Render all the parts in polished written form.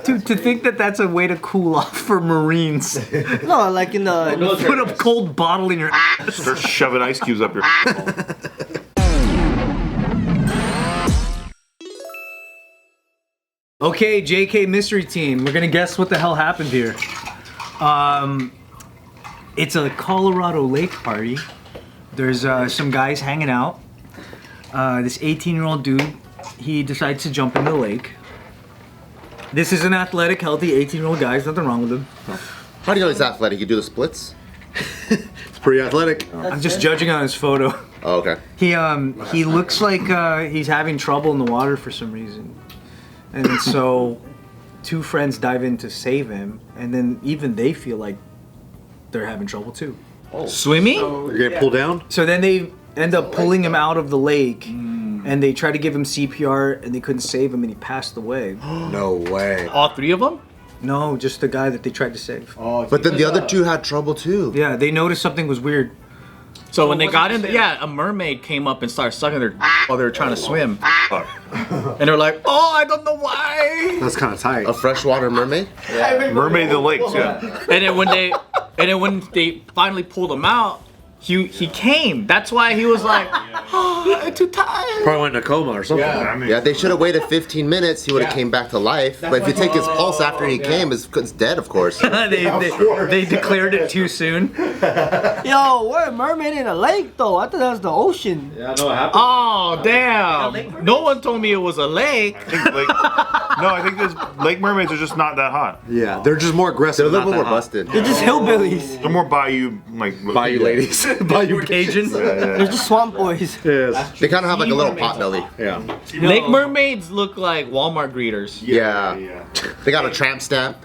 Dude, to think that that's a way to cool off for Marines. No, like in the Put a cold bottle in your ass. Start shoving ice cubes up your Okay, JK Mystery Team. We're gonna guess what the hell happened here. It's a Colorado lake party. There's some guys hanging out. This 18-year-old dude, he decides to jump in the lake. This is an athletic, healthy 18-year-old guy. There's nothing wrong with him. How do you know he's athletic? You do the splits? It's pretty athletic. I'm just judging on his photo. Oh, okay. He looks like he's having trouble in the water for some reason. And then so two friends dive in to save him, and then even they feel like they're having trouble too. Oh. Swimming? You're getting pulled down? So then they end up pulling him out of the lake, and they try to give him CPR, and they couldn't save him, and he passed away. No way. All three of them? No, just the guy that they tried to save. Oh, But then the other two had trouble too. Yeah, they noticed something was weird. So when they got in, a mermaid came up and started sucking their while they were trying to swim. And they're like, oh, I don't know why. That's kind of tight. A freshwater mermaid? mermaid in the lakes, yeah. And then when they finally pulled him out, he came. That's why he was like, oh, I'm too tired. Probably went in a coma or something. Yeah, they should have waited 15 minutes. He would have came back to life. But if you take his pulse after he came, it's dead, of course. they declared it too soon. Yo, we're a mermaid in a lake though. I thought that was the ocean. Yeah, I know what happened. Oh, damn. No one told me it was a lake. I think those lake mermaids are just not that hot. Yeah, they're just more aggressive. They're a little bit not more that hot. busted. They're just hillbillies. They're more bayou, like Bayou ladies. Bayou Cajun. They're just swamp boys. Yes. They kind of have like a little pot belly. Yeah. Lake mermaids look like Walmart greeters. Yeah. They got a tramp stamp.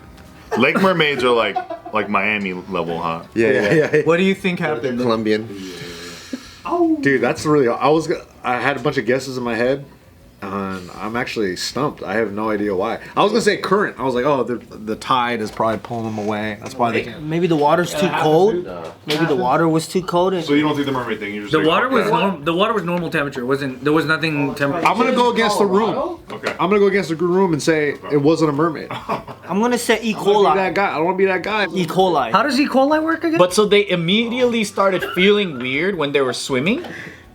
Lake mermaids are like Miami level hot. Yeah. What do you think happened? Colombian. Dude, that's really. I had a bunch of guesses in my head, and I'm actually stumped. I have no idea why. I was gonna say current. I was like, oh, the tide is probably pulling them away. That's why they can't. Maybe the water's too cold. Maybe the water was too cold. So you don't think the mermaid thing? You just The like, water was okay. the water was normal temperature. There was nothing temperature. I'm gonna go against the room. Okay. I'm gonna go against the room and say it wasn't a mermaid. I'm gonna say E. I don't wanna be coli. that guy. I don't want to be that guy. E. coli. How does E. coli work again? But so they immediately started feeling weird when they were swimming?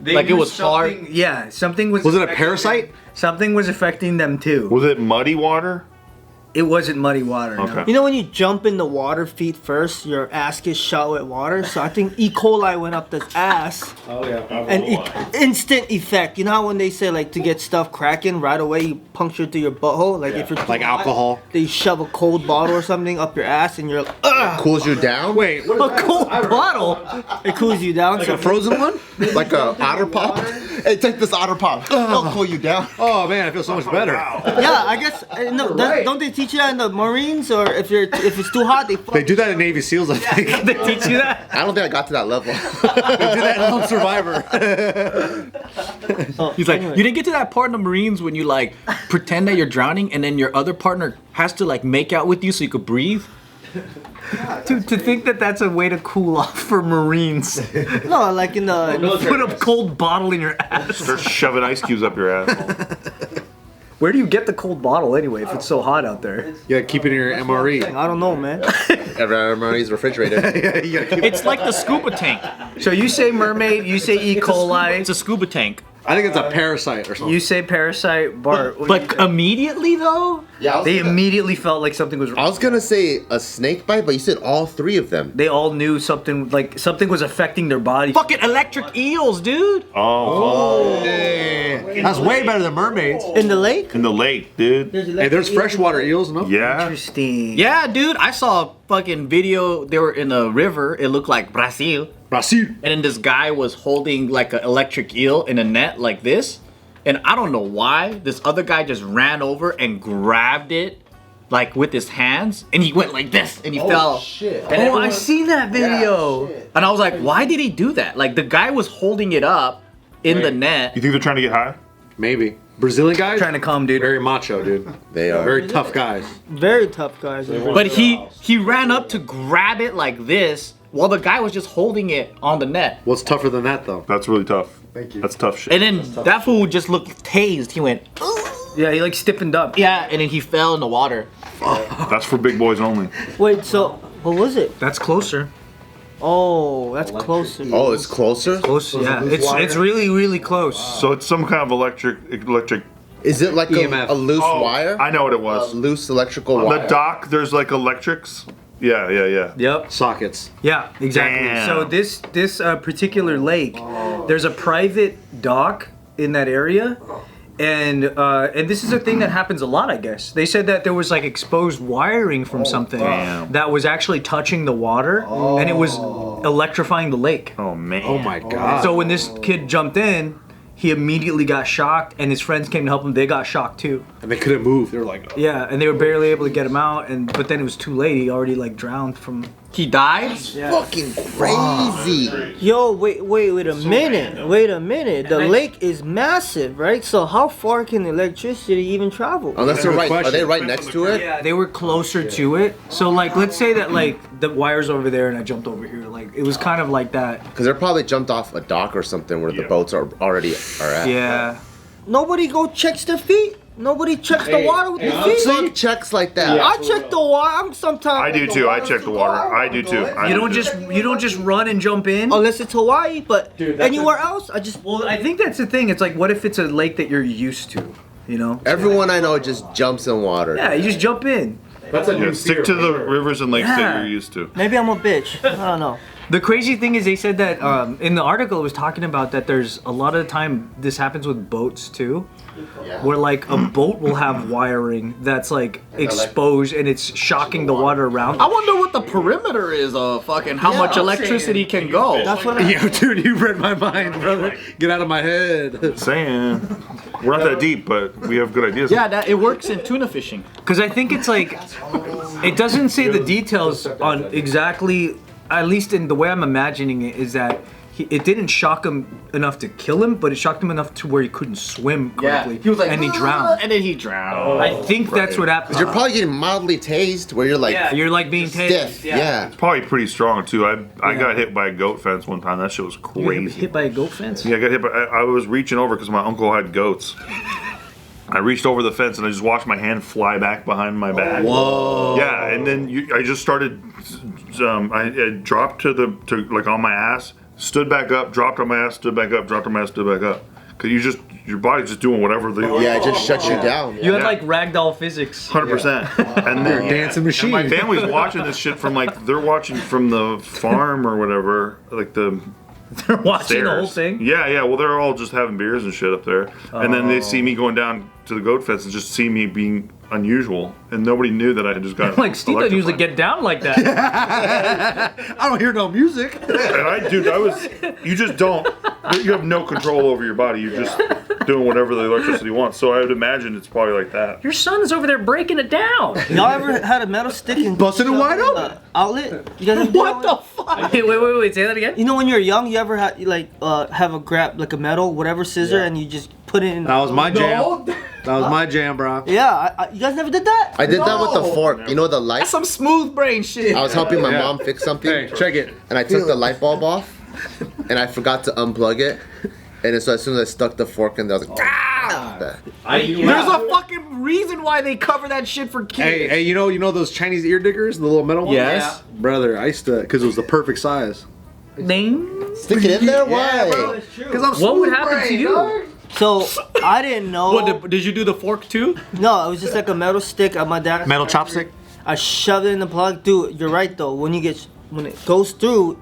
Like it was hard? Yeah, something was. Was it a affecting parasite? them. Something was affecting them too. Was it muddy water? It wasn't muddy water. no. Okay. You know when you jump in the water feet first, your ass gets shot with water. So I think E. coli went up this ass. Oh yeah. And instant effect. You know how when they say like to get stuff cracking right away, you puncture through your butthole. Like if you're Like alcohol. they shove a cold bottle or something up your ass, and you're like, ugh. Cools you down? Wait, what A cold bottle. It cools you down. a frozen one? Like a otter pop? Hey, take this otter pop. It'll cool you down. Oh man, I feel so much better. Yeah, I guess. No, don't they teach you that in the Marines? Or if it's too hot, They do that in Navy SEALs, I think. They teach you that. I don't think I got to that level. They do that in Lone Survivor. He's like, you didn't get to that part in the Marines when you like pretend that you're drowning and then your other partner has to like make out with you so you could breathe? Dude, to think that that's a way to cool off for Marines. No, like in the. Put a cold bottle in your ass. Start shoving ice cubes up your ass. Where do you get the cold bottle anyway if it's so hot out there? You gotta keep it in your MRE. I don't know, man. Everybody's refrigerated. Yeah, you gotta keep it. It's like the scuba tank. So you say mermaid, you say E. coli, It's a scuba tank. I think it's a parasite or something. you say parasite, Bart. But immediately though? Yeah, They immediately felt like something was I wrong. was gonna say a snake bite, but you said all three of them. They all knew something was affecting their body. Fucking electric eels, dude. That's way better than mermaids. In the lake? In the lake, dude. Hey, there's freshwater eels, no? Yeah. Interesting. Yeah, dude. I saw a fucking video. They were in a river. It looked like Brazil. Brazil. And then this guy was holding like an electric eel in a net like this. And I don't know why. This other guy just ran over and grabbed it like with his hands. And he went like this and he fell. Shit. And Oh, everyone- I seen that video. And I was like, why did he do that? Like the guy was holding it up in the net. You think they're trying to get high? Maybe. Brazilian guys? Trying to calm, dude. Very macho, dude. They are. Very tough guys. Very tough guys. But he ran up to grab it like this while the guy was just holding it on the net. What's tougher than that, though? That's really tough. Thank you. That's tough shit. And then that fool just looked tased. He went, "Ooh." Yeah, he like stiffened up. Yeah, and then he fell in the water. That's for big boys only. Wait, so what was it? That's closer. Oh, that's closer. Oh, it's closer. Close. Yeah, it's really close. So it's some kind of electric. Is it like EMF. a loose Oh, wire? I know what it A was. loose electrical On wire. the dock, there's like electrics. Yeah. Yep. Sockets. Yeah, exactly. Damn. So this particular lake, there's a private dock in that area, and this is a thing that happens a lot, I guess. They said that there was like exposed wiring from something damn. that was actually touching the water, and it was electrifying the lake. Oh man. Oh my god. So when this kid jumped in, he immediately got shocked, and his friends came to help him. They got shocked too. And they couldn't move. They were like, Yeah, and they were barely able to get him out, but then it was too late. He already like drowned from. He died? Fucking crazy. Yo, wait a minute. Wait a minute. The lake is massive, right? So how far can electricity even travel? Unless they're Good right, are question. they right next to it? Yeah, they were closer to it. So like, let's say that like the wire's over there and I jumped over here. Like it was kind of like that. Because they're probably jumped off a dock or something where the boats are already at. Yeah. Nobody go checks their feet. Nobody checks the water with their feet. Fuck checks like that. I check the water. I'm sometimes. I do too. I check the water. I do too. You don't just run and jump in. Unless it's Hawaii, but anywhere else, I just. Well, I think that's the thing. It's like, what if it's a lake that you're used to? You know? Everyone I know just jumps in water. Yeah, you just jump in. Yeah, stick to the rivers and lakes that Yeah. you're used to. Maybe I'm a bitch. I don't know. The crazy thing is, they said that in the article it was talking about that there's a lot of the time this happens with boats too, where like a boat will have wiring that's like exposed and it's shocking the water around. I wonder what the perimeter is of fucking how much electricity can go. That's what I. yo, dude, you read my mind, brother. Get out of my head. Saying we're not that deep, but we have good ideas. Yeah, that it works in tuna fishing. Because I think it's like, it doesn't say the details on exactly, at least in the way I'm imagining it, is that it didn't shock him enough to kill him, but it shocked him enough to where he couldn't swim correctly. He was like, and he "Ah," drowned. and then he drowned. I think that's what happened. You're probably getting mildly tased where you're like You're like being stiff. tased. Yeah. Probably pretty strong too. I got hit by a goat fence one time. That shit was You got crazy. hit by a goat fence? Yeah, I got hit by. I was reaching over because my uncle had goats. I reached over the fence and I just watched my hand fly back behind my back. Whoa! Yeah, and then I just started. I dropped to like on my ass, stood back up, dropped on my ass, stood back up, dropped on my ass, stood back up. Cause your body's just doing whatever they. Yeah, it just shuts you down. You had like ragdoll physics. 100%. And then Dancing machine. and my family's watching this shit from like they're watching from the farm or whatever, like the. They're watching the whole stairs. thing. Yeah. Well, they're all just having beers and shit up there, and then they see me going down to the goat fence and just see me being unusual, and nobody knew that I had just got. Like Steve doesn't usually electrified. get down like that. I don't hear no music. And you just don't. You have no control over your body. You're just doing whatever the electricity wants. So I would imagine it's probably like that. Your son is over there breaking it down. Y'all ever had a metal stick and Busted it wide open. Outlet? You guys ever What the fuck? Wait, say that again? You know when you're young, you ever had have a grab like a metal whatever scissor and you just put it in. That was my jam. That was my jam, bro. Yeah, you guys never did that. I did that with the fork. You know the light? That's some smooth brain shit. I was helping my Yeah. mom fix something. Hey, check it. And I took the light bulb off, and I forgot to unplug it. And so as soon as I stuck the fork in there, I was like, ah! There's a fucking reason why they cover that shit for kids. Hey, you know those Chinese ear diggers, the little metal ones? Yes. Brother, I used to, because it was the perfect size. Ding. Stick it in there? Why? Because I'm What would happen to you? So I didn't know. What, did you do the fork too? No, it was just like a metal stick at my dad's. Metal chopstick? I shoved it in the plug. Dude, you're right though. When it goes through,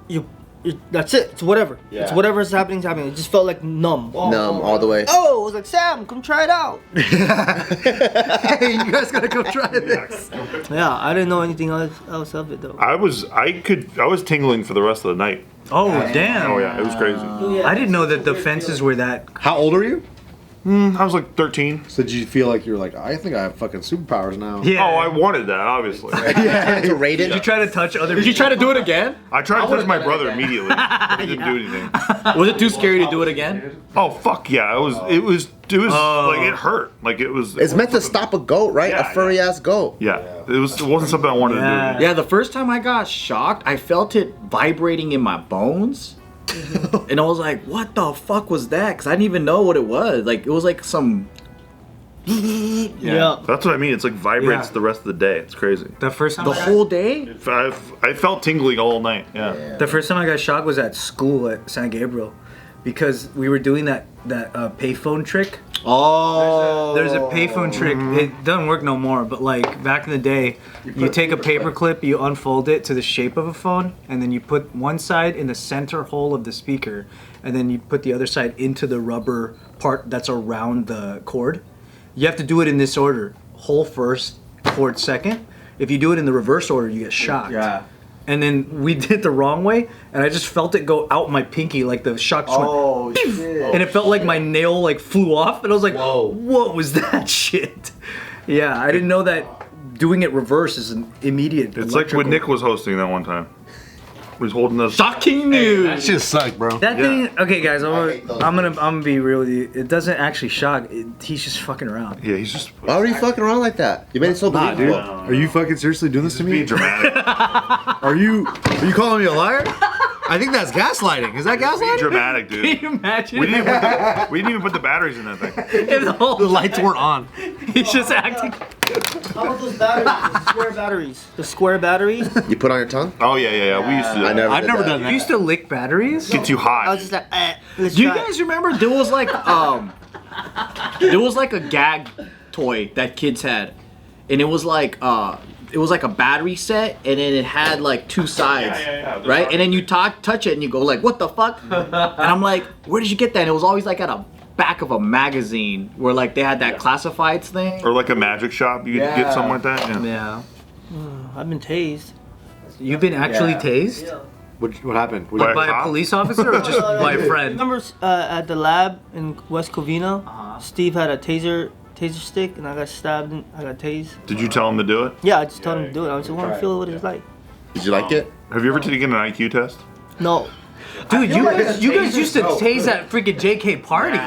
that's it. It's whatever. It's whatever's happening. It just felt like numb. Numb all the way. Oh, I was like, Sam, come try it out. Hey, you guys gotta go try this. Yeah, I didn't know anything else of it though. I was tingling for the rest of the night. Oh, damn. Oh yeah, it was crazy. I didn't know that the fences were that. How old are you? I was like 13. So did you feel like you're like, I think I have fucking superpowers now? Yeah. Oh, I wanted that, obviously. To rate it? Did you try to touch other Did you try to do it again? I tried to touch my brother immediately. But it didn't do anything. Was it too scary to do it again? Oh fuck yeah! It was like it hurt. Like it was. It's meant to stop a goat, right? Yeah, a furry ass goat. Yeah, it wasn't something I wanted to do. Yeah, the first time I got shocked, I felt it vibrating in my bones. And I was like, what the fuck was that? Because I didn't even know what it was. Like, it was like some Yeah. That's what I mean. It's like vibrates Yeah. the rest of the day. It's crazy. The first time The I got- whole day? I felt tingling all night. Yeah. The first time I got shocked was at school at San Gabriel, because we were doing that payphone trick. Oh. There's a payphone trick. It doesn't work no more, but like back in the day, you take a paper clip, you unfold it to the shape of a phone, and then you put one side in the center hole of the speaker, and then you put the other side into the rubber part that's around the cord. You have to do it in this order: hole first, cord second. If you do it in the reverse order, you get shocked. Yeah. And then we did it the wrong way, and I just felt it go out my pinky, like the shock just went, shit. and it felt like my nail like flew off, and I was like, Whoa. what was that shit? Yeah, I didn't know that doing it reverse is an immediate. It's like when Nick was hosting that one time. He was holding us. Shocking news. That shit sucked, bro. That Yeah. thing. Okay, guys, hate those I'm gonna be real with you. It doesn't actually shock. He's just fucking around. Yeah, he's just. Why were you fucking around like that? You made it so Nah, dude. believable. Are you fucking seriously doing this to Being me? dramatic. Are you calling me a liar? I think that's gaslighting. Is that Being gaslighting? dramatic, Can dude. you imagine? We didn't even put the batteries in that thing. If the whole The lights weren't on. He's just acting. How about those batteries? The square batteries. The square batteries. You put on your tongue? Oh yeah. We used to. Do that. I never. I've did never that. done You that. used to lick batteries. Gets you I hot. was just like, let's Do you try. guys remember there was like a gag toy that kids had, and it was like a battery set, and then it had like two sides, yeah. right? And then you touch it, and you go like, "What the fuck?" And I'm like, "Where did you get that?" And it was always like at a back of a magazine where like they had that classifieds thing. Or like a magic shop, you could get something like that. Yeah. Yeah. I've been tased. You've been actually Yeah. tased What happened? By by a cop? police officer or just by a friend? Remember at the lab in West Covina, Steve had a taser stick, and I got stabbed and I got tased. Did you tell him to do it? Yeah, I just told him to do it. I just want to feel what it's like. Did you like it? Have you ever taken an IQ test? No. Dude, you guys used to tase that freaking JK party.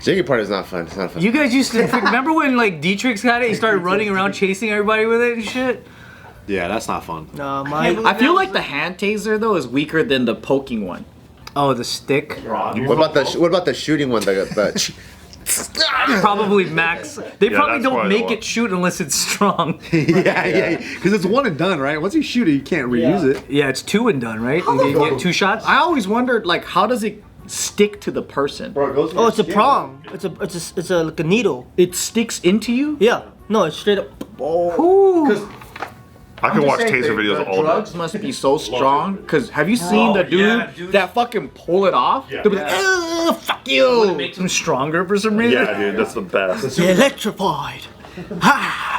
JK party is not fun. It's not fun. You guys used to remember when like Dietrich's had it? He started running around chasing everybody with it and shit. Yeah, that's not fun. No, my. I feel like the hand taser though is weaker than the poking one. Oh, the stick. What about the shooting one? Probably max. They probably that's don't probably make the it shoot unless it's strong. yeah. Because it's one and done, right? Once you shoot it, you can't reuse it. Yeah, it's two and done, right? You get 2 shots. I always wondered like how does it stick to the person? Oh, it's a prong. It's a like a needle. It sticks into you? Yeah. No, it's straight up. I can watch taser videos all day. Drugs must be so strong. Cause have you seen the dude that fucking pull it off? They'll be like, "Ugh, fuck you." Makes them stronger for some reason. Yeah, dude, that's the best. Electrified. Ha!